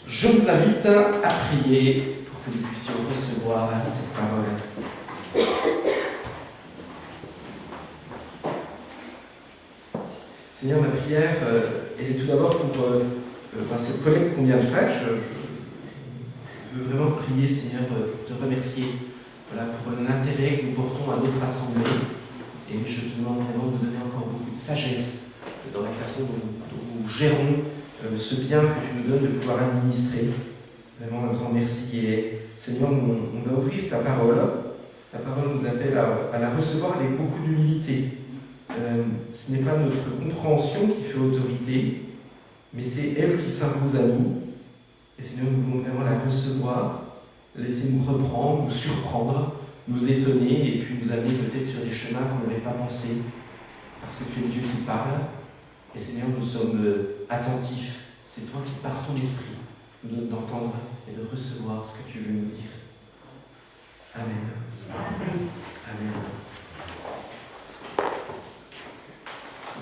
Je vous invite à prier pour que nous puissions recevoir cette parole. Seigneur, ma prière, elle est tout d'abord pour cette collecte qu'on vient de faire. Je veux vraiment prier, Seigneur, pour te remercier pour l'intérêt que nous portons à notre assemblée. Et je te demande vraiment de donner encore beaucoup de sagesse dans la façon dont nous gérons ce bien que tu nous donnes de pouvoir administrer. Vraiment un grand merci. Et Seigneur, on va ouvrir ta parole. Ta parole nous appelle à la recevoir avec beaucoup d'humilité. Ce n'est pas notre compréhension qui fait autorité, mais c'est elle qui s'impose à nous. Et Seigneur, nous voulons vraiment la recevoir, laisser nous reprendre, nous surprendre, nous étonner et puis nous amener peut-être sur des chemins qu'on n'avait pas pensé, parce que tu es le Dieu qui parle. Et Seigneur, nous sommes attentifs. C'est toi qui, par ton esprit, nous donnes d'entendre et de recevoir ce que tu veux nous dire. Amen. Amen. Amen.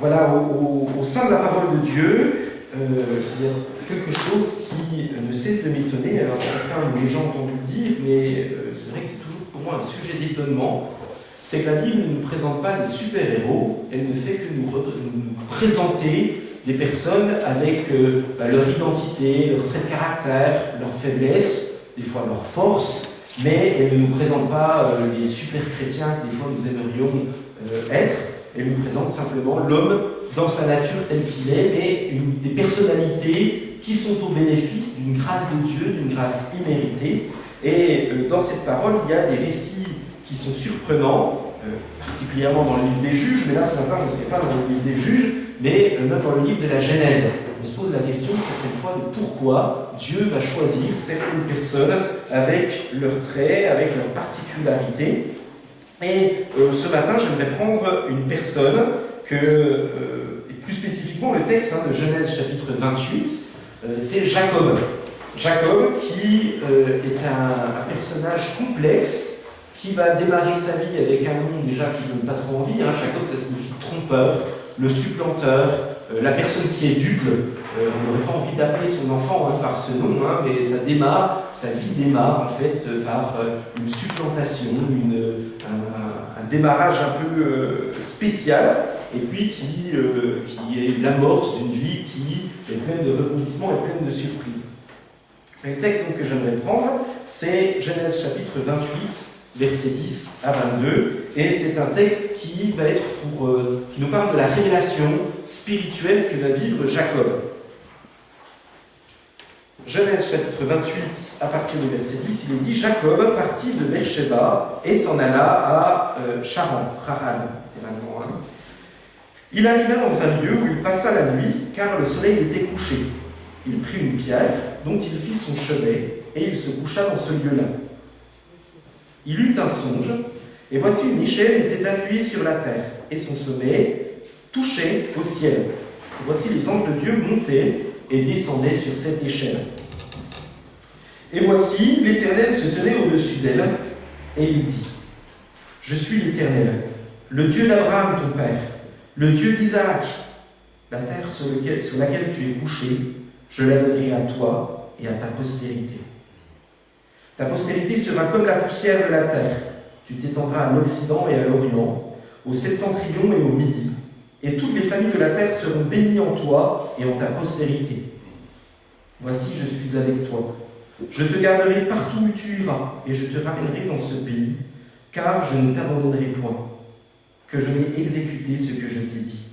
Voilà, au sein de la parole de Dieu, il y a quelque chose qui ne cesse de m'étonner. Alors certains l'ont déjà entendu le dire, mais c'est vrai que c'est toujours pour moi un sujet d'étonnement. C'est que la Bible ne nous présente pas des super-héros, elle ne fait que nous présenter des personnes avec leur identité, leur trait de caractère, leurs faiblesses, des fois leurs forces, mais elle ne nous présente pas les super-chrétiens que des fois nous aimerions être. Elle nous présente simplement l'homme dans sa nature telle qu'il est, mais des personnalités qui sont au bénéfice d'une grâce de Dieu, d'une grâce imméritée. Et dans cette parole, il y a des récits qui sont surprenants, particulièrement dans le livre des Juges, mais là ce matin je ne serai pas dans le livre des Juges, mais même dans le livre de la Genèse. On se pose la question certaines fois de pourquoi Dieu va choisir certaines personnes avec leurs traits, avec leurs particularités. Et ce matin, j'aimerais prendre une personne et plus spécifiquement le texte de Genèse chapitre 28, c'est Jacob. Jacob qui est un personnage complexe, qui va démarrer sa vie avec un nom déjà qui ne donne pas trop envie. Jacob, ça signifie trompeur, le supplanteur, la personne qui est dupe. On n'aurait pas envie d'appeler son enfant par ce nom, mais sa vie démarre en fait par une supplantation, un démarrage un peu spécial, et puis qui est l'amorce d'une vie qui est pleine de rebondissements et pleine de surprises. Le texte que j'aimerais prendre, c'est Genèse chapitre 28, versets 10 à 22, et c'est un texte qui va être qui nous parle de la révélation spirituelle que va vivre Jacob. Genèse chapitre 28, à partir du verset 10, il est dit « Jacob partit de Beersheba et s'en alla à Haran, littéralement. Il arriva dans un lieu où il passa la nuit, car le soleil était couché. Il prit une pierre, dont il fit son chevet, et il se coucha dans ce lieu-là. Il eut un songe, et voici une échelle était appuyée sur la terre, et son sommet touchait au ciel. Et voici les anges de Dieu montaient et descendaient sur cette échelle. Et voici, l'Éternel se tenait au-dessus d'elle, et il dit, « Je suis l'Éternel, le Dieu d'Abraham ton père, le Dieu d'Isaac. La terre sur laquelle tu es couché, je la donnerai à toi et à ta postérité. Ta postérité sera comme la poussière de la terre. Tu t'étendras à l'Occident et à l'Orient, au septentrion et au Midi. Et toutes les familles de la terre seront bénies en toi et en ta postérité. Voici, je suis avec toi. Je te garderai partout où tu iras, et je te ramènerai dans ce pays, car je ne t'abandonnerai point, que je n'ai exécuté ce que je t'ai dit. »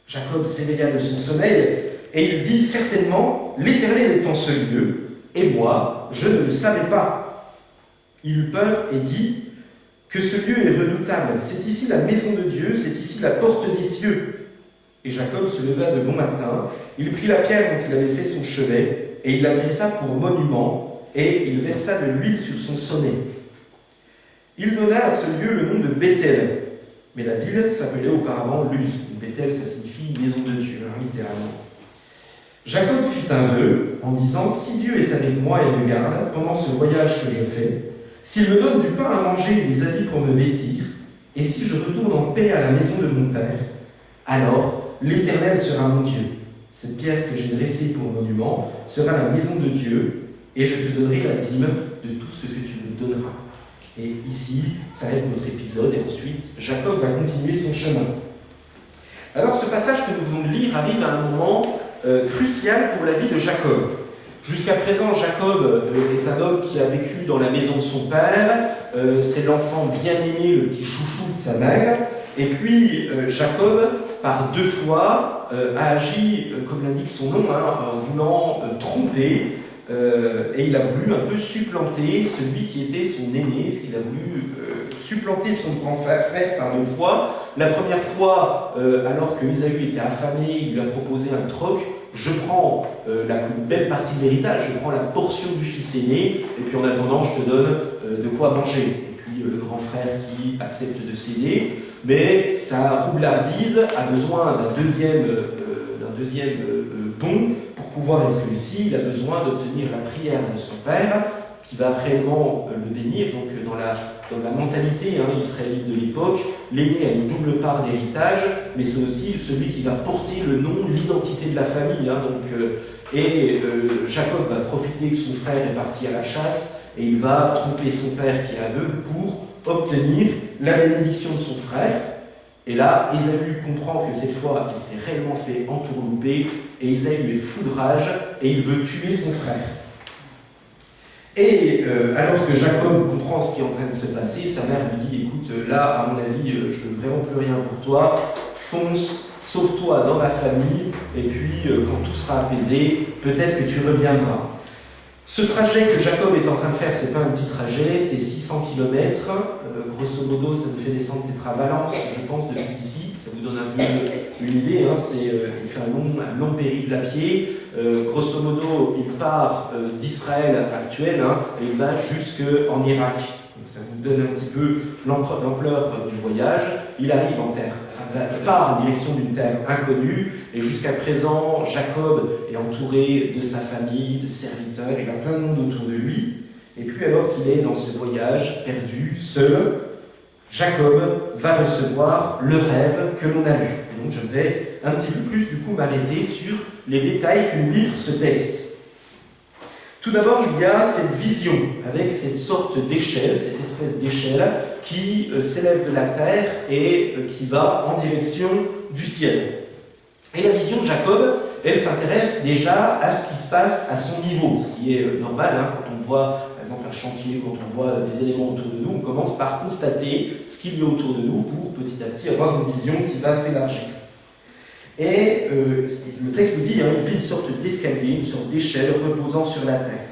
Jacob s'éveilla de son sommeil, et il dit, « Certainement, l'Éternel est en ce lieu, et moi, je ne le savais pas. » Il eut peur et dit, « Que ce lieu est redoutable, c'est ici la maison de Dieu, c'est ici la porte des cieux. » Et Jacob se leva de bon matin, il prit la pierre dont il avait fait son chevet, et il la dressa pour monument, et il versa de l'huile sur son sommet. Il donna à ce lieu le nom de Béthel, mais la ville s'appelait auparavant Luz. Béthel, ça signifie maison de Dieu, littéralement. Jacob fit un vœu en disant, « Si Dieu est avec moi et me garde pendant ce voyage que je fais, s'il me donne du pain à manger et des habits pour me vêtir, et si je retourne en paix à la maison de mon père, alors l'Éternel sera mon Dieu, Cette pierre que j'ai dressée pour monument sera la maison de Dieu, et je te donnerai la dîme de tout ce que tu me donneras. Et ici s'arrête notre épisode, et ensuite Jacob va continuer son chemin. Alors ce passage que nous venons de lire arrive à un moment crucial pour la vie de Jacob. Jusqu'à présent, Jacob est un homme qui a vécu dans la maison de son père, c'est l'enfant bien-aimé, le petit chouchou de sa mère, et puis Jacob, par 2 fois, a agi, comme l'indique son nom, en voulant tromper, et il a voulu un peu supplanter celui qui était son aîné, il a voulu supplanter son grand frère par 2 fois. La première fois, alors que Ésaü était affamé, il lui a proposé un troc. Je prends la plus belle partie de l'héritage, je prends la portion du fils aîné, et puis en attendant, je te donne de quoi manger. Et puis le grand frère qui accepte de céder, mais sa roublardise a besoin d'un deuxième bond pour pouvoir être réussi. Il a besoin d'obtenir la prière de son père, qui va réellement le bénir. Donc dans la mentalité israélite de l'époque, l'aîné a une double part d'héritage, mais c'est aussi celui qui va porter le nom, l'identité de la famille. Jacob va profiter que son frère est parti à la chasse, et il va tromper son père qui est aveugle pour obtenir la bénédiction de son frère. Et là, Ésaü comprend que cette fois, il s'est réellement fait entourlouper, et Ésaü lui est fou de rage, et il veut tuer son frère. Et alors que Jacob comprend ce qui est en train de se passer, sa mère lui dit, écoute, là, à mon avis, je ne veux vraiment plus rien pour toi, fonce, sauve-toi dans ma famille, et puis quand tout sera apaisé, peut-être que tu reviendras. Ce trajet que Jacob est en train de faire, c'est pas un petit trajet, c'est 600 km. Grosso modo, ça nous fait descendre peut-être à Valence, je pense, depuis ici. Ça vous donne un peu une idée. Il fait un long périple à pied. Grosso modo, il part d'Israël actuel et il va jusqu'en Irak. Donc ça vous donne un petit peu l'ampleur du voyage. Il arrive en terre. Il part en direction d'une terre inconnue, et jusqu'à présent, Jacob est entouré de sa famille, de serviteurs, il a plein de monde autour de lui. Et puis alors qu'il est dans ce voyage perdu, seul, Jacob va recevoir le rêve que l'on a lu. Et donc j'aimerais un petit peu plus du coup m'arrêter sur les détails que nous livre ce texte. Tout d'abord, il y a cette vision, avec cette sorte d'échelle, cette espèce d'échelle qui s'élève de la terre et qui va en direction du ciel. Et la vision de Jacob, elle s'intéresse déjà à ce qui se passe à son niveau, ce qui est normal quand on voit, par exemple, un chantier, quand on voit des éléments autour de nous, on commence par constater ce qu'il y a autour de nous pour petit à petit avoir une vision qui va s'élargir. Et le texte nous dit qu'il y a une sorte d'escalier, une sorte d'échelle reposant sur la terre.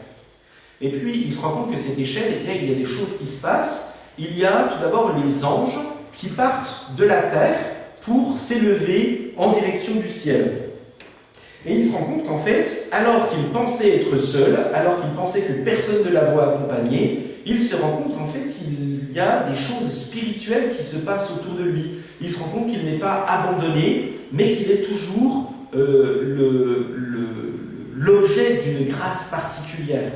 Et puis il se rend compte que cette échelle, il y a des choses qui se passent. Il y a tout d'abord les anges qui partent de la terre pour s'élever en direction du ciel. Et il se rend compte qu'en fait, alors qu'il pensait être seul, alors qu'il pensait que personne ne l'avait accompagné, il se rend compte qu'en fait, il y a des choses spirituelles qui se passent autour de lui. Il se rend compte qu'il n'est pas abandonné, mais qu'il est toujours l'objet d'une grâce particulière.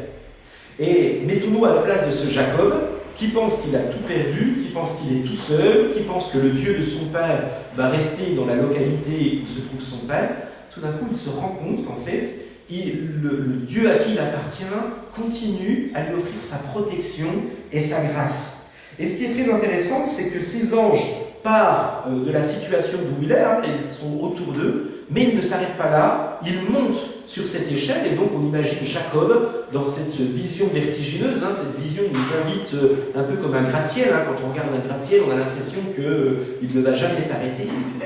Et mettons-nous à la place de ce Jacob, qui pense qu'il a tout perdu, qui pense qu'il est tout seul, qui pense que le Dieu de son père va rester dans la localité où se trouve son père. Tout d'un coup, il se rend compte qu'en fait, le Dieu à qui il appartient continue à lui offrir sa protection et sa grâce. Et ce qui est très intéressant, c'est que ces anges partent de la situation d'où il est, ils sont autour d'eux, mais ils ne s'arrêtent pas là, ils montent sur cette échelle, et donc on imagine Jacob dans cette vision vertigineuse, cette vision nous invite un peu comme un gratte-ciel, quand on regarde un gratte-ciel, on a l'impression qu'il ne va jamais s'arrêter, il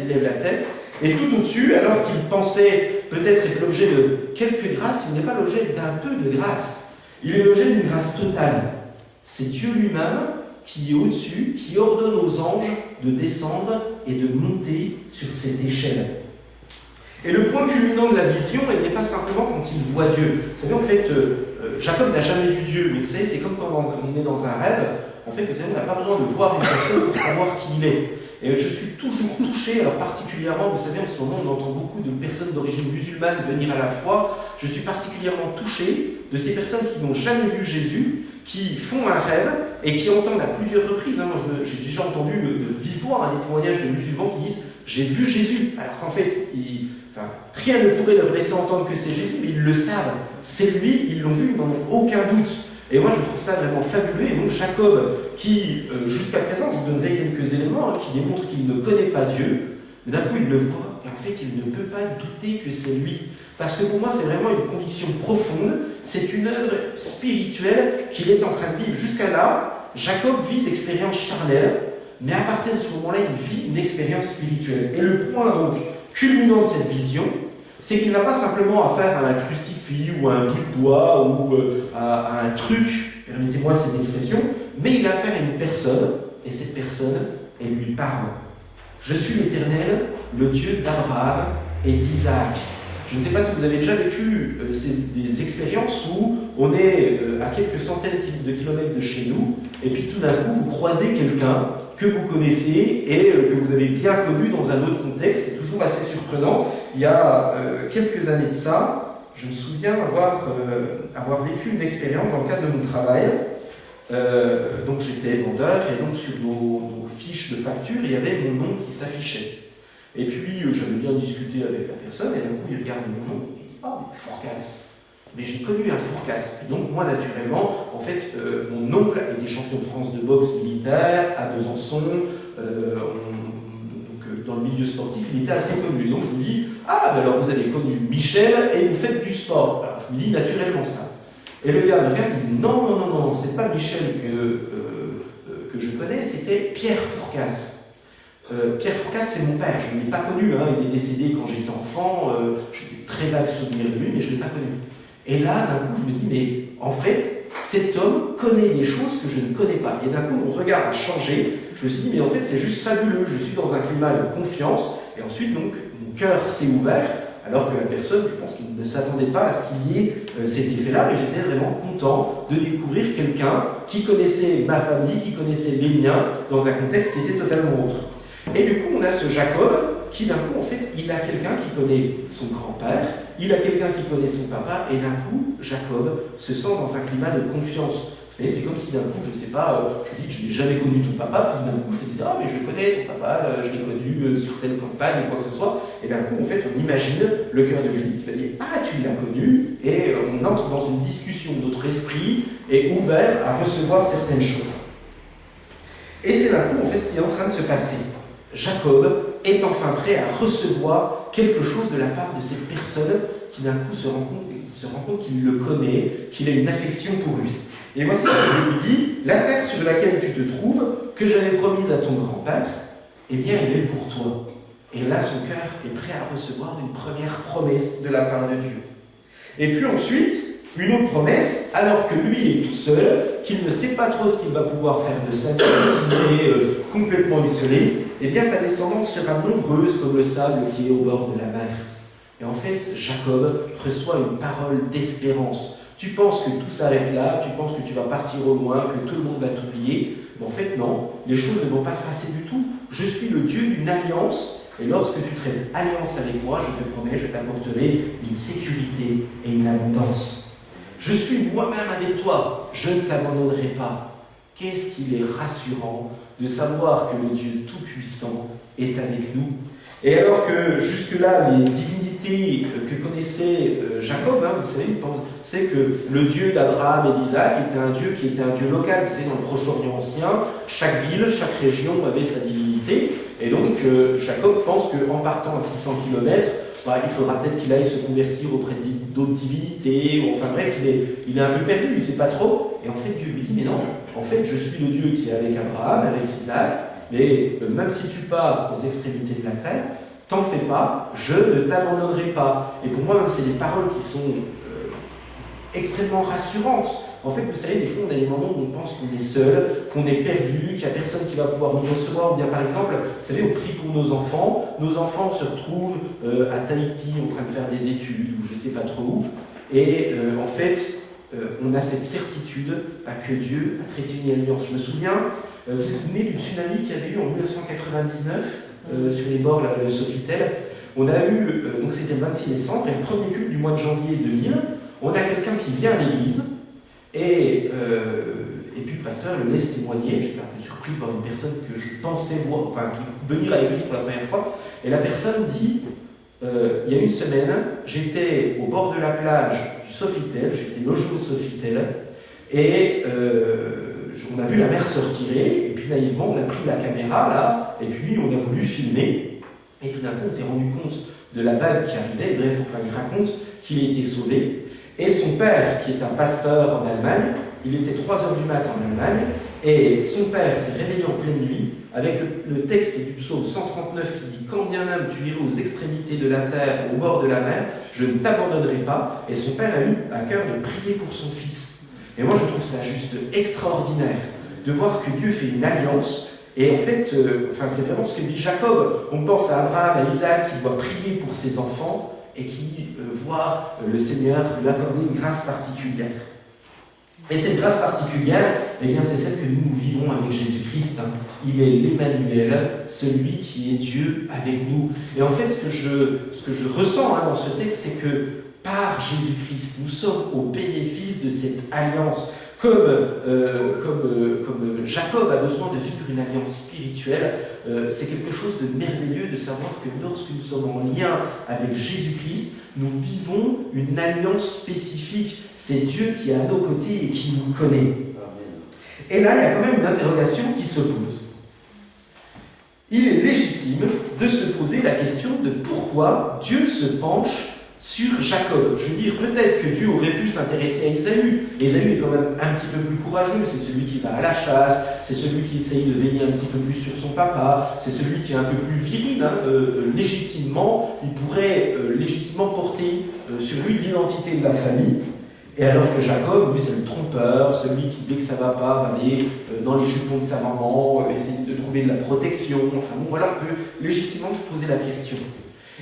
lève la tête, et tout au-dessus, alors qu'il pensait peut-être être l'objet de quelques grâces, il n'est pas l'objet d'un peu de grâce, il est l'objet d'une grâce totale. C'est Dieu lui-même qui est au-dessus, qui ordonne aux anges de descendre et de monter sur cette échelle. Et le point culminant de la vision, il n'est pas simplement quand il voit Dieu. Vous savez, en fait, Jacob n'a jamais vu Dieu, mais vous savez, c'est comme quand on est dans un rêve, en fait, vous savez, on n'a pas besoin de voir une personne pour savoir qui il est. Et je suis toujours touché, alors particulièrement, vous savez, en ce moment, on entend beaucoup de personnes d'origine musulmane venir à la foi. Je suis particulièrement touché de ces personnes qui n'ont jamais vu Jésus, qui font un rêve et qui entendent à plusieurs reprises. Moi, j'ai déjà entendu de vive voix des témoignages de musulmans qui disent « j'ai vu Jésus », alors qu'en fait, Enfin, rien ne pourrait leur laisser entendre que c'est Jésus, mais ils le savent. C'est lui, ils l'ont vu, ils n'en ont aucun doute. Et moi, je trouve ça vraiment fabuleux. Et donc, Jacob, qui, jusqu'à présent, je vous donnerai quelques éléments qui démontrent qu'il ne connaît pas Dieu, mais d'un coup, il le voit, et en fait, il ne peut pas douter que c'est lui. Parce que pour moi, c'est vraiment une conviction profonde, c'est une œuvre spirituelle qu'il est en train de vivre. Jusqu'à là, Jacob vit l'expérience charnelle, mais à partir de ce moment-là, il vit une expérience spirituelle. Et le point, donc, culminant de cette vision, c'est qu'il n'a pas simplement affaire à un crucifix ou à un bout de bois ou à un truc, permettez-moi cette expression, mais il a affaire à une personne, et cette personne, elle lui parle. Je suis l'Éternel, le Dieu d'Abraham et d'Isaac. Je ne sais pas si vous avez déjà vécu des expériences où on est à quelques centaines de kilomètres de chez nous, et puis tout d'un coup, vous croisez quelqu'un que vous connaissez et que vous avez bien connu dans un autre contexte. C'est toujours assez surprenant. Il y a quelques années de ça, je me souviens avoir vécu une expérience dans le cadre de mon travail. Donc j'étais vendeur et donc sur nos fiches de facture, il y avait mon nom qui s'affichait. Et puis j'avais bien discuté avec la personne et d'un coup il regarde mon nom et il dit « Ah, mais Fourcasse !» Mais j'ai connu un Fourcasse. Et donc moi naturellement, en fait, mon oncle était champion de France de boxe militaire à Besançon. Dans le milieu sportif, il était assez connu. Donc je me dis « Ah, ben alors vous avez connu Michel et vous faites du sport. » Alors je me dis naturellement ça. Et le gars me regarde et dit « Non, c'est pas Michel que je connais, c'était Pierre Fourcasse. Pierre Fourcasse, c'est mon père, je ne l'ai pas connu, hein. Il est décédé quand j'étais enfant, j'ai des très vagues souvenirs de lui, mais je ne l'ai pas connu. Et là, d'un coup, je me dis, mais en fait, cet homme connaît des choses que je ne connais pas. Et d'un coup, mon regard a changé, je me suis dit, mais en fait, c'est juste fabuleux, je suis dans un climat de confiance, et ensuite, donc, mon cœur s'est ouvert, alors que la personne, je pense qu'il ne s'attendait pas à ce qu'il y ait cet effet-là, mais j'étais vraiment content de découvrir quelqu'un qui connaissait ma famille, qui connaissait les miens, dans un contexte qui était totalement autre. Et du coup, on a ce Jacob qui, d'un coup, en fait, il a quelqu'un qui connaît son grand-père, il a quelqu'un qui connaît son papa, et d'un coup, Jacob se sent dans un climat de confiance. Vous savez, c'est comme si d'un coup, je ne sais pas, je dis que je n'ai jamais connu ton papa, puis d'un coup, je te disais, ah, mais je connais ton papa, je l'ai connu sur telle campagne, ou quoi que ce soit. Et d'un coup, en fait, on imagine le cœur de Julie qui va dire, ah, tu l'as connu, et on entre dans une discussion, notre esprit est ouvert à recevoir certaines choses. Et c'est d'un coup, en fait, ce qui est en train de se passer. Jacob est enfin prêt à recevoir quelque chose de la part de cette personne qui d'un coup se rend compte qu'il le connaît, qu'il a une affection pour lui. Et voici ce que je lui dis, la terre sur laquelle tu te trouves, que j'avais promise à ton grand-père, eh bien elle est pour toi. Et là son cœur est prêt à recevoir une première promesse de la part de Dieu. Et puis ensuite, une autre promesse, alors que lui est tout seul, qu'il ne sait pas trop ce qu'il va pouvoir faire de sa vie, qu'il est complètement isolé, eh bien ta descendance sera nombreuse comme le sable qui est au bord de la mer. Et en fait, Jacob reçoit une parole d'espérance. Tu penses que tout s'arrête là, tu penses que tu vas partir au loin, que tout le monde va t'oublier. Mais en fait, non, les choses ne vont pas se passer du tout. Je suis le Dieu d'une alliance, et lorsque tu traites alliance avec moi, je te promets, je t'apporterai une sécurité et une abondance. Je suis moi-même avec toi, je ne t'abandonnerai pas. Qu'est-ce qu'il est rassurant de savoir que le Dieu Tout-Puissant est avec nous. Et alors que jusque-là, les divinités que connaissait Jacob, vous savez, il pensait que le Dieu d'Abraham et d'Isaac était un Dieu qui était un Dieu local. Vous savez, dans le Proche-Orient ancien, chaque ville, chaque région avait sa divinité. Et donc, Jacob pense qu'en partant à 600 km, il faudra peut-être qu'il aille se convertir auprès d'autres divinités. Enfin bref, il est un peu perdu, il ne sait pas trop. Et en fait, Dieu lui dit, mais non, en fait, je suis le Dieu qui est avec Abraham, avec Isaac, mais même si tu pars aux extrémités de la terre, t'en fais pas, je ne t'abandonnerai pas. Et pour moi, même, c'est des paroles qui sont extrêmement rassurantes. En fait, vous savez, des fois, on a des moments où on pense qu'on est seul, qu'on est perdu, qu'il n'y a personne qui va pouvoir nous recevoir. Ou bien, par exemple, vous savez, on prie pour nos enfants se retrouvent à Tahiti en train de faire des études, ou je ne sais pas trop où, et en fait, on a cette certitude que Dieu a traité une alliance. Je me souviens, vous vous souvenez du tsunami qu'il y avait eu en 1999 sur les bords là, de Sofitel. On a eu, donc c'était le 26 décembre, et le premier culte du mois de janvier 2000, on a quelqu'un qui vient à l'église, et puis le pasteur le laisse témoigner. J'étais un peu surpris par une personne que je pensais voir, enfin, qui venir à l'église pour la première fois, et la personne dit, il y a une semaine, j'étais au bord de la plage du Sofitel, j'étais logé au Sofitel, et on a vu la mer se retirer, et puis naïvement, on a pris la caméra, là, et puis on a voulu filmer, et tout d'un coup, on s'est rendu compte de la vague qui arrivait, et bref, enfin, il raconte qu'il a été sauvé, et son père, qui est un pasteur en Allemagne, il était 3h du matin en Allemagne, et son père s'est réveillé en pleine nuit, avec le texte du psaume 139 qui dit « Quand bien même tu irais aux extrémités de la terre, au bord de la mer, je ne t'abandonnerai pas ». Et son père a eu à cœur de prier pour son fils. Et moi je trouve ça juste extraordinaire de voir que Dieu fait une alliance. Et en fait, c'est vraiment ce que dit Jacob. On pense à Abraham, à Isaac qui doit prier pour ses enfants et qui voit le Seigneur lui accorder une grâce particulière. Et cette grâce particulière, eh bien, c'est celle que nous vivons avec Jésus-Christ. Il est l'Emmanuel, celui qui est Dieu avec nous. Et en fait, ce que je ressens dans ce texte, c'est que par Jésus-Christ, nous sommes au bénéfice de cette alliance. Comme Jacob a besoin de vivre une alliance spirituelle, c'est quelque chose de merveilleux de savoir que lorsque nous sommes en lien avec Jésus-Christ, nous vivons une alliance spécifique. C'est Dieu qui est à nos côtés et qui nous connaît. Et là, il y a quand même une interrogation qui se pose. Il est légitime de se poser la question de pourquoi Dieu se penche sur Jacob. Je veux dire, peut-être que Dieu aurait pu s'intéresser à Ésaü. Ésaü est quand même un petit peu plus courageux, c'est celui qui va à la chasse, c'est celui qui essaye de veiller un petit peu plus sur son papa, c'est celui qui est un peu plus viril, légitimement, il pourrait légitimement porter sur lui l'identité de la famille. Et alors que Jacob, lui, c'est le trompeur, celui qui, dès que ça va pas, va aller dans les jupons de sa maman, essayer de trouver de la protection. Enfin bon, voilà, on peut légitimement se poser la question.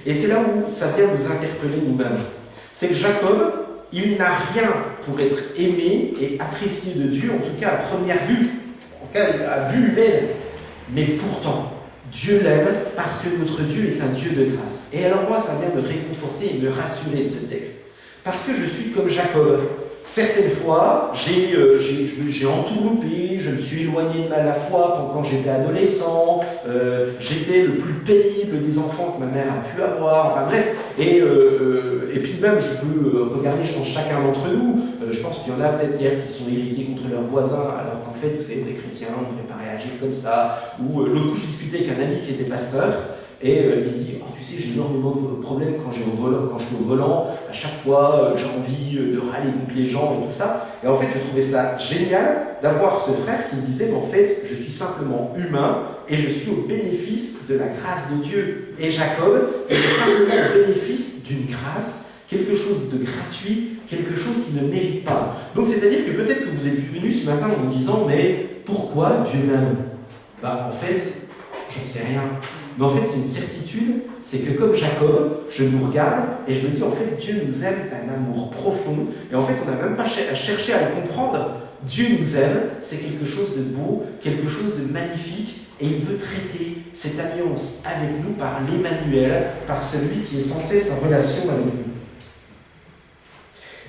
Et c'est là où ça vient nous interpeller nous-mêmes. C'est que Jacob, il n'a rien pour être aimé et apprécié de Dieu, en tout cas à première vue, en tout cas à vue humaine. Mais pourtant, Dieu l'aime parce que notre Dieu est un Dieu de grâce. Et alors moi, ça vient me réconforter et me rassurer ce texte. Parce que je suis comme Jacob. Certaines fois, j'ai entourloupé, je me suis éloigné de la foi quand j'étais adolescent, j'étais le plus pénible des enfants que ma mère a pu avoir, enfin bref, et puis même je peux regarder, je pense, chacun d'entre nous, je pense qu'il y en a peut-être hier qui sont irrités contre leurs voisins, alors qu'en fait, vous savez, des chrétiens, on ne devrait pas réagir comme ça, ou l'autre coup, je discutais avec un ami qui était pasteur, et il me dit, oh, tu sais, j'ai énormément de problèmes quand je suis au volant, à chaque fois j'ai envie de râler contre les gens et tout ça. Et en fait, je trouvais ça génial d'avoir ce frère qui me disait, mais en fait, je suis simplement humain et je suis au bénéfice de la grâce de Dieu. Et Jacob est simplement au bénéfice d'une grâce, quelque chose de gratuit, quelque chose qu'il ne mérite pas. Donc c'est-à-dire que peut-être que vous êtes venu ce matin en vous disant, mais pourquoi Dieu m'aime ? En fait, j'en sais rien. Mais en fait, c'est une certitude, c'est que comme Jacob, je nous regarde et je me dis, en fait, Dieu nous aime d'un amour profond. Et en fait, on n'a même pas cherché à le comprendre. Dieu nous aime, c'est quelque chose de beau, quelque chose de magnifique. Et il veut traiter cette alliance avec nous par l'Emmanuel, par celui qui est sans cesse en relation avec nous.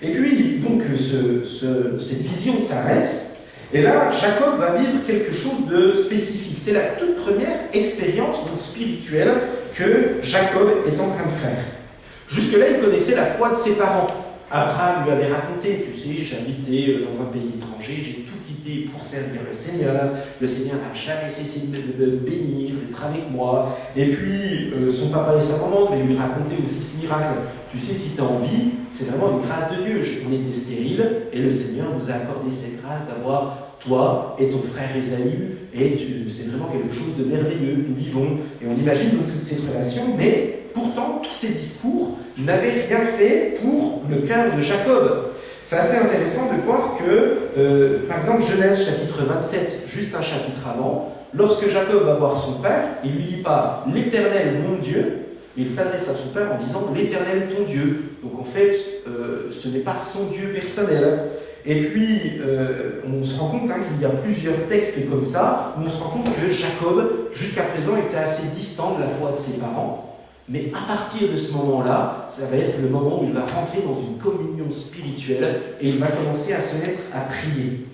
Et puis, donc, cette vision s'arrête. Et là, Jacob va vivre quelque chose de spécifique. C'est la toute première expérience spirituelle que Jacob est en train de faire. Jusque-là, il connaissait la foi de ses parents. Abraham lui avait raconté, tu sais, j'habitais dans un pays étranger, j'ai tout quitté pour servir le Seigneur. Le Seigneur n'a jamais cessé de me bénir, d'être avec moi. Et puis, son papa et sa maman devaient lui raconter aussi ce miracle. Tu sais, si tu as envie, c'est vraiment une grâce de Dieu. On était stériles et le Seigneur nous a accordé cette grâce d'avoir toi et ton frère Ésaü, et c'est vraiment quelque chose de merveilleux. Nous vivons et on imagine toute cette relation, mais pourtant, tous ces discours n'avaient rien fait pour le cœur de Jacob. C'est assez intéressant de voir que, par exemple, Genèse chapitre 27, juste un chapitre avant, lorsque Jacob va voir son père, il ne lui dit pas « l'Éternel, mon Dieu », mais il s'adresse à son père en disant « l'Éternel, ton Dieu ». Donc en fait, ce n'est pas son Dieu personnel. Et puis, on se rend compte qu'il y a plusieurs textes comme ça, où on se rend compte que Jacob, jusqu'à présent, était assez distant de la foi de ses parents. Mais à partir de ce moment-là, ça va être le moment où il va rentrer dans une communion spirituelle et il va commencer à se mettre à prier.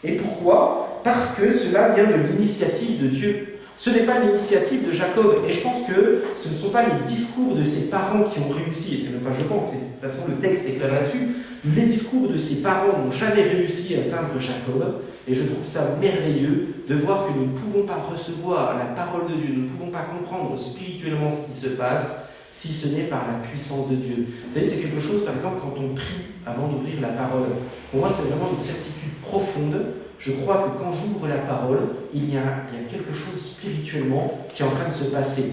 Et pourquoi ? Parce que cela vient de l'initiative de Dieu. Ce n'est pas l'initiative de Jacob, et je pense que ce ne sont pas les discours de ses parents qui ont réussi, et c'est même pas je pense, de toute façon le texte est clair là-dessus, les discours de ses parents n'ont jamais réussi à atteindre Jacob, et je trouve ça merveilleux de voir que nous ne pouvons pas recevoir la parole de Dieu, nous ne pouvons pas comprendre spirituellement ce qui se passe, si ce n'est par la puissance de Dieu. Vous savez, c'est quelque chose, par exemple, quand on prie avant d'ouvrir la parole. Pour moi, c'est vraiment une certitude profonde. Je crois que quand j'ouvre la parole, il y a quelque chose spirituellement qui est en train de se passer.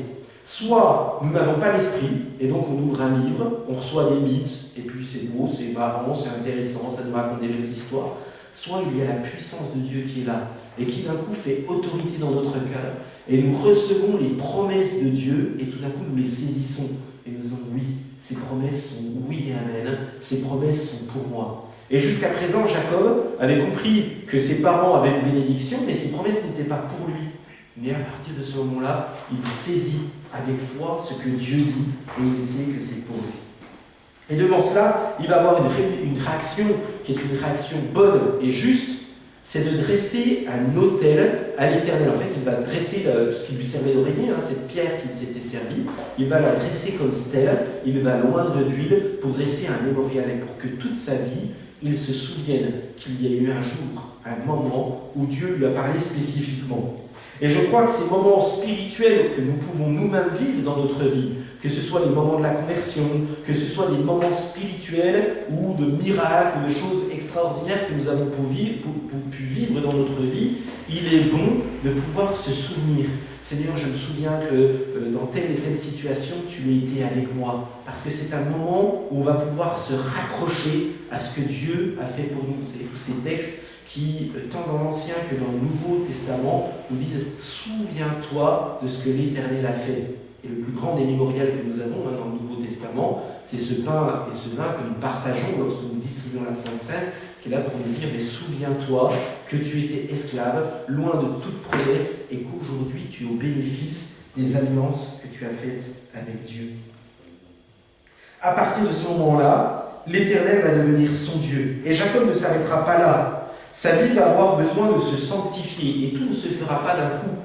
Soit nous n'avons pas l'esprit, et donc on ouvre un livre, on reçoit des mythes, et puis c'est beau, c'est marrant, c'est intéressant, ça nous raconte des belles histoires. Soit il y a la puissance de Dieu qui est là, et qui d'un coup fait autorité dans notre cœur, et nous recevons les promesses de Dieu, et tout d'un coup nous les saisissons, et nous disons oui, ces promesses sont oui et amen, ces promesses sont pour moi. Et jusqu'à présent, Jacob avait compris que ses parents avaient une bénédiction, mais ces promesses n'étaient pas pour lui. Mais à partir de ce moment-là, il saisit avec foi ce que Dieu dit, et il sait que c'est pour lui. Et devant cela, il va avoir une réaction qui est une réaction bonne et juste, c'est de dresser un autel à l'Éternel. En fait, il va dresser ce qui lui servait d'oreiller, cette pierre qu'il s'était servi, il va la dresser comme stèle, il va l'oindre d'huile pour dresser un mémorial et pour que toute sa vie, il se souvienne qu'il y a eu un jour, un moment où Dieu lui a parlé spécifiquement. Et je crois que ces moments spirituels que nous pouvons nous-mêmes vivre dans notre vie, que ce soit les moments de la conversion, que ce soit des moments spirituels ou de miracles, ou de choses extraordinaires que nous avons pu vivre dans notre vie, il est bon de pouvoir se souvenir. Seigneur, je me souviens que dans telle et telle situation, tu as été avec moi. Parce que c'est un moment où on va pouvoir se raccrocher à ce que Dieu a fait pour nous. Vous savez, tous ces textes qui, tant dans l'Ancien que dans le Nouveau Testament, nous disent « Souviens-toi de ce que l'Éternel a fait ». Et le plus grand des mémorials que nous avons dans le Nouveau Testament, c'est ce pain et ce vin que nous partageons lorsque nous distribuons la Sainte Seine, qui est là pour nous dire « Mais souviens-toi que tu étais esclave, loin de toute promesse, et qu'aujourd'hui tu es au bénéfice des alliances que tu as faites avec Dieu. » À partir de ce moment-là, l'Éternel va devenir son Dieu. Et Jacob ne s'arrêtera pas là. Sa vie va avoir besoin de se sanctifier, et tout ne se fera pas d'un coup.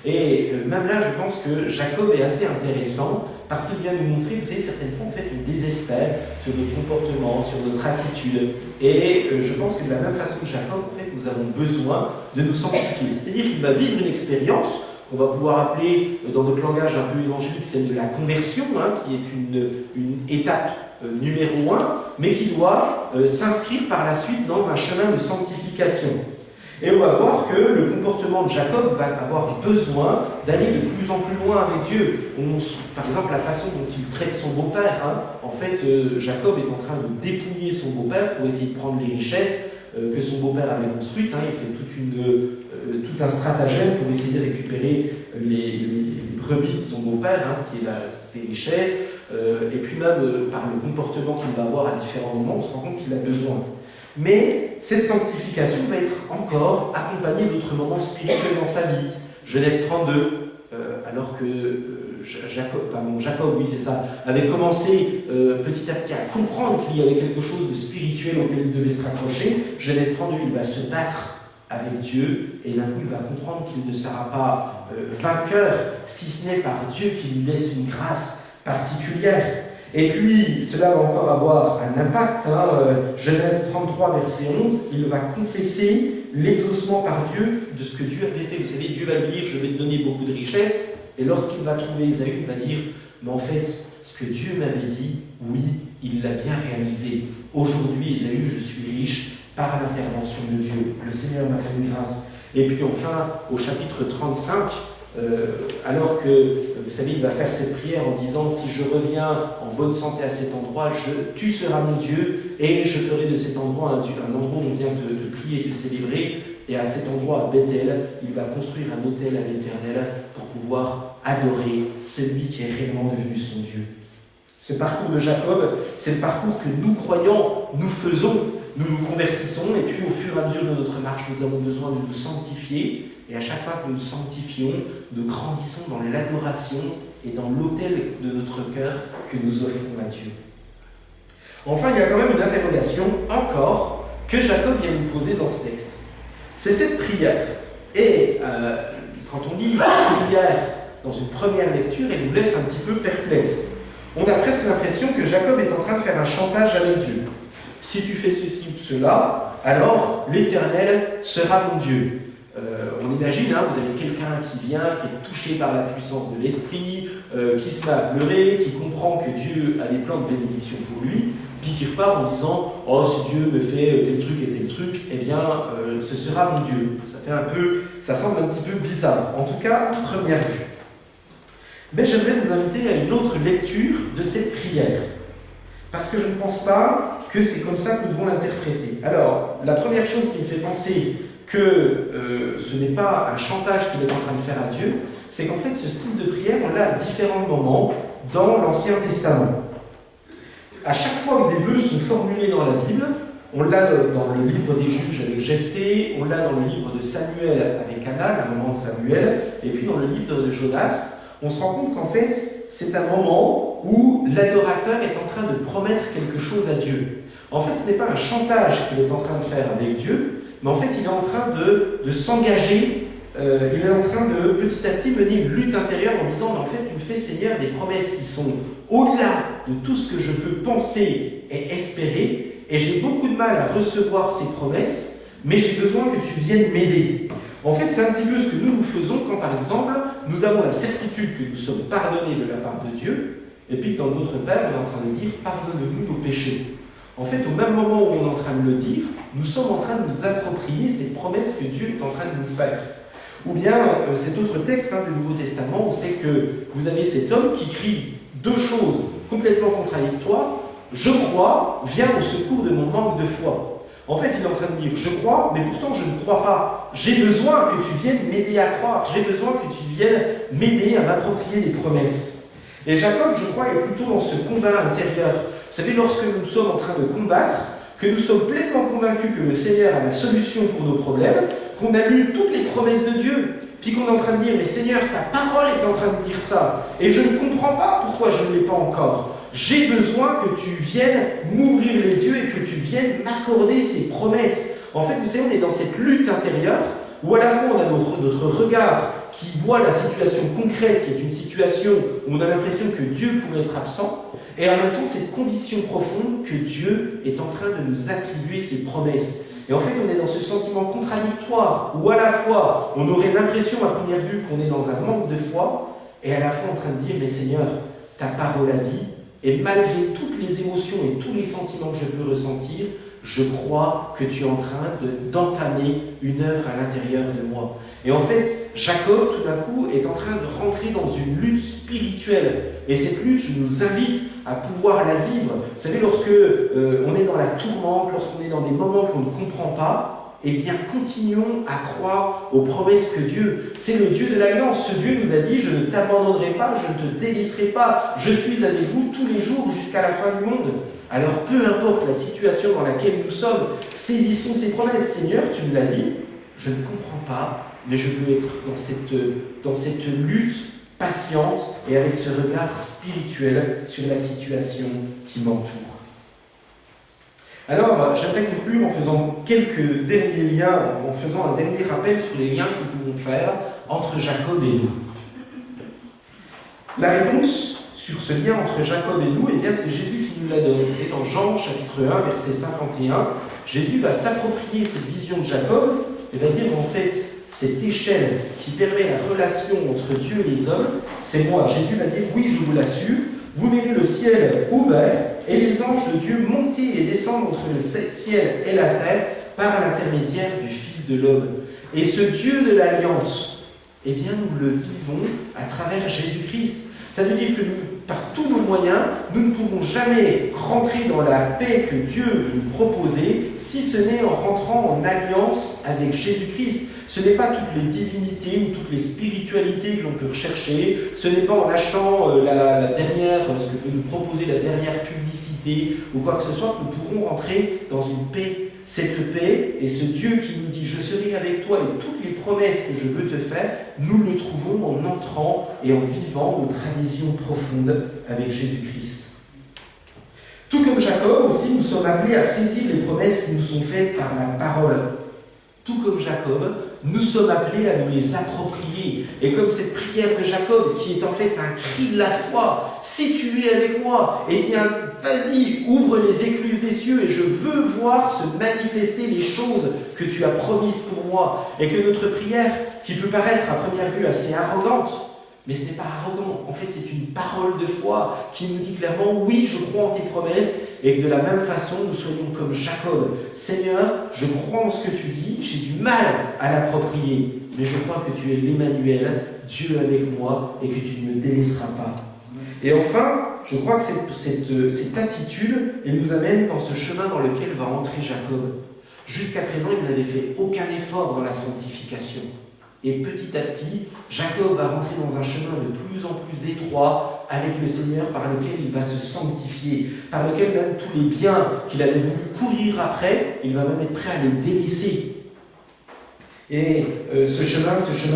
Et même là, je pense que Jacob est assez intéressant, parce qu'il vient nous montrer, vous savez, certaines fois, en fait, on désespère sur notre comportement, sur notre attitude. Et je pense que de la même façon que Jacob, en fait, nous avons besoin de nous sanctifier. C'est-à-dire qu'il va vivre une expérience qu'on va pouvoir appeler, dans notre langage un peu évangélique, celle de la conversion, qui est une étape numéro 1, mais qui doit s'inscrire par la suite dans un chemin de sanctification. Et on va voir que le comportement de Jacob va avoir besoin d'aller de plus en plus loin avec Dieu. Par exemple, la façon dont il traite son beau-père. En fait, Jacob est en train de dépouiller son beau-père pour essayer de prendre les richesses que son beau-père avait construites. Il fait tout un stratagème pour essayer de récupérer les brebis de son beau-père, ce qui est ses richesses. Et puis même, par le comportement qu'il va avoir à différents moments, on se rend compte qu'il a besoin. Mais cette sanctification va être encore accompagnée d'autres moments spirituels dans sa vie. Genèse 32, alors que Jacob, oui c'est ça, avait commencé petit à petit à comprendre qu'il y avait quelque chose de spirituel auquel il devait se raccrocher. Genèse 32, il va se battre avec Dieu, et d'un coup il va comprendre qu'il ne sera pas vainqueur, si ce n'est par Dieu qui lui laisse une grâce particulière. Et puis, cela va encore avoir un impact. Genèse 33, verset 11, il va confesser l'exaucement par Dieu de ce que Dieu avait fait. Vous savez, Dieu va lui dire, je vais te donner beaucoup de richesses. Et lorsqu'il va trouver Ésaü, il va dire, mais en fait, ce que Dieu m'avait dit, oui, il l'a bien réalisé. Aujourd'hui, Ésaü, je suis riche par l'intervention de Dieu. Le Seigneur m'a fait une grâce. Et puis enfin, au chapitre 35, alors que, vous savez, il va faire cette prière en disant « Si je reviens en bonne santé à cet endroit, tu seras mon Dieu, et je ferai de cet endroit un endroit où on vient te prier et te célébrer. » Et à cet endroit, à Bethel, il va construire un autel à l'Éternel pour pouvoir adorer celui qui est réellement devenu son Dieu. Ce parcours de Jacob, c'est le parcours que nous croyants, nous faisons. Nous nous convertissons, et puis au fur et à mesure de notre marche, nous avons besoin de nous sanctifier. Et à chaque fois que nous nous sanctifions, nous grandissons dans l'adoration et dans l'autel de notre cœur que nous offrons à Dieu. Enfin, il y a quand même une interrogation encore que Jacob vient nous poser dans ce texte. C'est cette prière. Et quand on lit cette prière dans une première lecture, elle nous laisse un petit peu perplexes. On a presque l'impression que Jacob est en train de faire un chantage avec Dieu. Si tu fais ceci ou cela, alors l'Éternel sera mon Dieu. On imagine, vous avez quelqu'un qui vient, qui est touché par la puissance de l'Esprit, qui se met à pleurer, qui comprend que Dieu a des plans de bénédiction pour lui, puis qui repart en disant « Oh, si Dieu me fait tel truc et tel truc, eh bien, ce sera mon Dieu. » Ça semble un petit peu bizarre, en tout cas, à première vue. Mais j'aimerais vous inviter à une autre lecture de cette prière, parce que je ne pense pas que c'est comme ça que nous devons l'interpréter. Alors, la première chose qui me fait penser que ce n'est pas un chantage qu'il est en train de faire à Dieu, c'est qu'en fait, ce style de prière, on l'a à différents moments dans l'Ancien Testament. À chaque fois que des vœux sont formulés dans la Bible, on l'a dans le livre des Juges avec Jephthé, on l'a dans le livre de Samuel avec Anna, la maman de Samuel, et puis dans le livre de Jonas, on se rend compte qu'en fait, c'est un moment où l'adorateur est en train de promettre quelque chose à Dieu. En fait, ce n'est pas un chantage qu'il est en train de faire avec Dieu, mais en fait, il est en train de s'engager, il est en train de petit à petit mener une lutte intérieure en disant, mais en fait, tu me fais, Seigneur, des promesses qui sont au-delà de tout ce que je peux penser et espérer, et j'ai beaucoup de mal à recevoir ces promesses, mais j'ai besoin que tu viennes m'aider. En fait, c'est un petit peu ce que nous faisons quand, par exemple, nous avons la certitude que nous sommes pardonnés de la part de Dieu, et puis que dans notre Père, on est en train de dire « Pardonne-nous nos péchés ». En fait, au même moment où on est en train de le dire, nous sommes en train de nous approprier ces promesses que Dieu est en train de nous faire. Ou bien, cet autre texte du Nouveau Testament, on sait que vous avez cet homme qui crie deux choses complètement contradictoires. « Je crois, viens au secours de mon manque de foi ». En fait, il est en train de dire « Je crois, mais pourtant je ne crois pas. J'ai besoin que tu viennes m'aider à croire. J'ai besoin que tu viennes m'aider à m'approprier les promesses. » Et Jacob, je crois, est plutôt dans ce combat intérieur. Vous savez, lorsque nous sommes en train de combattre, que nous sommes pleinement convaincus que le Seigneur a la solution pour nos problèmes, qu'on a lu toutes les promesses de Dieu, puis qu'on est en train de dire « Mais Seigneur, ta parole est en train de dire ça, et je ne comprends pas pourquoi je ne l'ai pas encore. J'ai besoin que tu viennes m'ouvrir les yeux et que tu viennes m'accorder ces promesses. » En fait, vous savez, on est dans cette lutte intérieure où à la fois on a notre regard qui voit la situation concrète, qui est une situation où on a l'impression que Dieu pourrait être absent, et en même temps cette conviction profonde que Dieu est en train de nous attribuer ses promesses. Et en fait, on est dans ce sentiment contradictoire où à la fois on aurait l'impression à première vue qu'on est dans un manque de foi, et à la fois en train de dire « Mais Seigneur, ta parole a dit, et malgré toutes les émotions et tous les sentiments que je peux ressentir, je crois que tu es en train d'entamer une œuvre à l'intérieur de moi. » Et en fait, Jacob, tout d'un coup, est en train de rentrer dans une lutte spirituelle. Et cette lutte, je nous invite à pouvoir la vivre. Vous savez, lorsque on est dans la tourmente, lorsqu'on est dans des moments qu'on ne comprend pas, eh bien, continuons à croire aux promesses que Dieu, c'est le Dieu de l'Alliance. Ce Dieu nous a dit, je ne t'abandonnerai pas, je ne te délaisserai pas, je suis avec vous tous les jours jusqu'à la fin du monde. Alors, peu importe la situation dans laquelle nous sommes, saisissons ces promesses. Seigneur, tu me l'as dit, je ne comprends pas, mais je veux être dans cette lutte patiente et avec ce regard spirituel sur la situation qui m'entoure. Alors, j'aimerais conclure en faisant quelques derniers liens, en faisant un dernier rappel sur les liens que nous pouvons faire entre Jacob et nous. La réponse sur ce lien entre Jacob et nous, eh bien, c'est Jésus qui nous la donne. C'est dans Jean chapitre 1, verset 51. Jésus va s'approprier cette vision de Jacob et va dire en fait, cette échelle qui permet la relation entre Dieu et les hommes, c'est moi. Jésus va dire, oui, je vous l'assure, vous verrez le ciel ouvert et les anges de Dieu monter et descendre entre le ciel et la terre par l'intermédiaire du Fils de l'homme. Et ce Dieu de l'Alliance, eh bien, nous le vivons à travers Jésus-Christ. Ça veut dire que nous, par tous nos moyens, nous ne pourrons jamais rentrer dans la paix que Dieu veut nous proposer si ce n'est en rentrant en alliance avec Jésus-Christ. Ce n'est pas toutes les divinités ou toutes les spiritualités que l'on peut rechercher, ce n'est pas en achetant la dernière, ce que peut nous proposer la dernière publicité ou quoi que ce soit que nous pourrons rentrer dans une paix. Cette paix et ce Dieu qui nous dit « Je serai avec toi et toutes les promesses que je veux te faire », nous le trouvons en entrant et en vivant notre adhésion profonde avec Jésus-Christ. Tout comme Jacob aussi, nous sommes appelés à saisir les promesses qui nous sont faites par la parole. Tout comme Jacob, nous sommes appelés à nous les approprier. Et comme cette prière de Jacob, qui est en fait un cri de la foi, si tu es avec moi, eh bien, vas-y, ouvre les écluses des cieux et je veux voir se manifester les choses que tu as promises pour moi. Et que notre prière, qui peut paraître à première vue assez arrogante, mais ce n'est pas arrogant, en fait c'est une parole de foi qui nous dit clairement, oui, je crois en tes promesses, et que de la même façon, nous soyons comme Jacob. Seigneur, je crois en ce que tu dis, j'ai du mal à l'approprier, mais je crois que tu es l'Emmanuel, Dieu avec moi, et que tu ne me délaisseras pas. Et enfin, je crois que cette attitude, elle nous amène dans ce chemin dans lequel va entrer Jacob. Jusqu'à présent, il n'avait fait aucun effort dans la sanctification. Et petit à petit, Jacob va rentrer dans un chemin de plus en plus étroit avec le Seigneur, par lequel il va se sanctifier, par lequel même tous les biens qu'il avait voulu courir après, il va même être prêt à les délaisser. Et ce chemin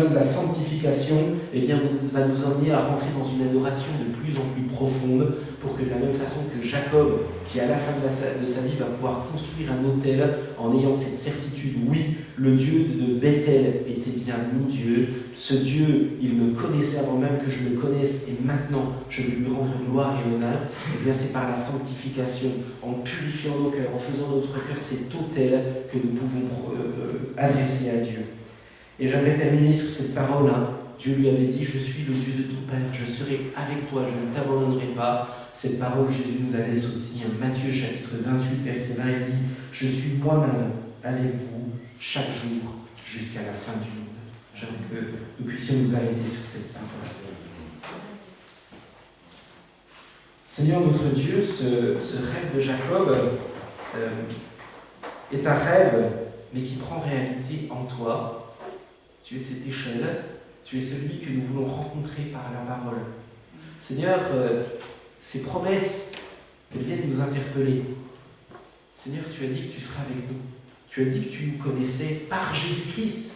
de la sanctification, eh bien, va nous emmener à rentrer dans une adoration de plus en plus profonde, pour que de la même façon que Jacob, qui à la fin de sa vie va pouvoir construire un autel en ayant cette certitude, oui, le Dieu de Bethel était bien mon Dieu, ce Dieu, il me connaissait avant même que je le connaisse, et maintenant je vais lui rendre gloire et honneur, eh bien c'est par la sanctification, en purifiant nos cœurs, en faisant notre cœur cet autel que nous pouvons adresser à Dieu. Et j'aimerais terminer sur cette parole, Dieu lui avait dit, je suis le Dieu de ton Père, je serai avec toi, je ne t'abandonnerai pas. Cette parole, Jésus nous la laisse aussi. Matthieu chapitre 28, verset 20, il dit, je suis moi-même avec vous chaque jour jusqu'à la fin du monde. J'aimerais que nous puissions nous arrêter sur cette parole. Seigneur notre Dieu, ce rêve de Jacob est un rêve, mais qui prend réalité en toi. Tu es cette échelle, tu es celui que nous voulons rencontrer par la parole. Seigneur, ces promesses, elles viennent nous interpeller. Seigneur, tu as dit que tu seras avec nous. Tu as dit que tu nous connaissais par Jésus-Christ.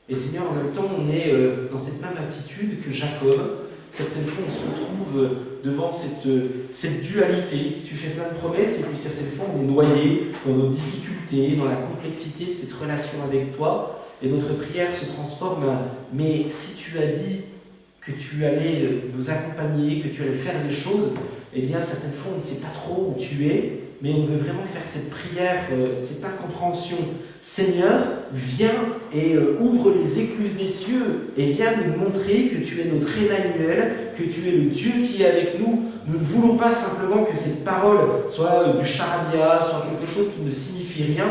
Et Seigneur, en même temps, on est dans cette même attitude que Jacob. Certaines fois, on se retrouve devant cette dualité. Tu fais plein de promesses et puis certaines fois, on est noyé dans nos difficultés, dans la complexité de cette relation avec toi. Et notre prière se transforme. Mais si tu as dit que tu allais nous accompagner, que tu allais faire des choses, eh bien, certaines fois, on ne sait pas trop où tu es, mais on veut vraiment faire cette prière, cette incompréhension. Seigneur, viens et ouvre les écluses des cieux et viens nous montrer que tu es notre Emmanuel, que tu es le Dieu qui est avec nous. Nous ne voulons pas simplement que cette parole soit du charabia, soit quelque chose qui ne signifie rien,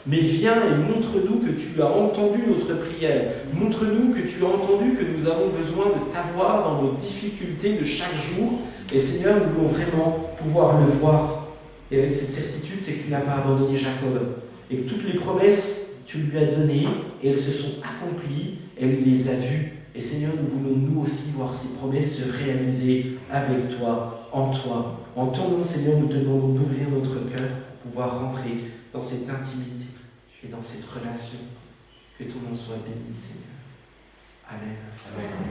mais viens et montre-nous que tu as entendu notre prière. Montre-nous que tu as entendu que nous avons besoin de t'avoir dans nos difficultés de chaque jour. Et Seigneur, nous voulons vraiment pouvoir le voir. Et avec cette certitude, c'est que tu n'as pas abandonné Jacob. Et que toutes les promesses, tu lui as données, et elles se sont accomplies, elle les a vues. Et Seigneur, nous voulons nous aussi voir ces promesses se réaliser avec toi, en toi. En ton nom, Seigneur, nous te demandons d'ouvrir notre cœur pour pouvoir rentrer dans cette intimité et dans cette relation. Que ton nom soit béni, Seigneur. Amen. Amen.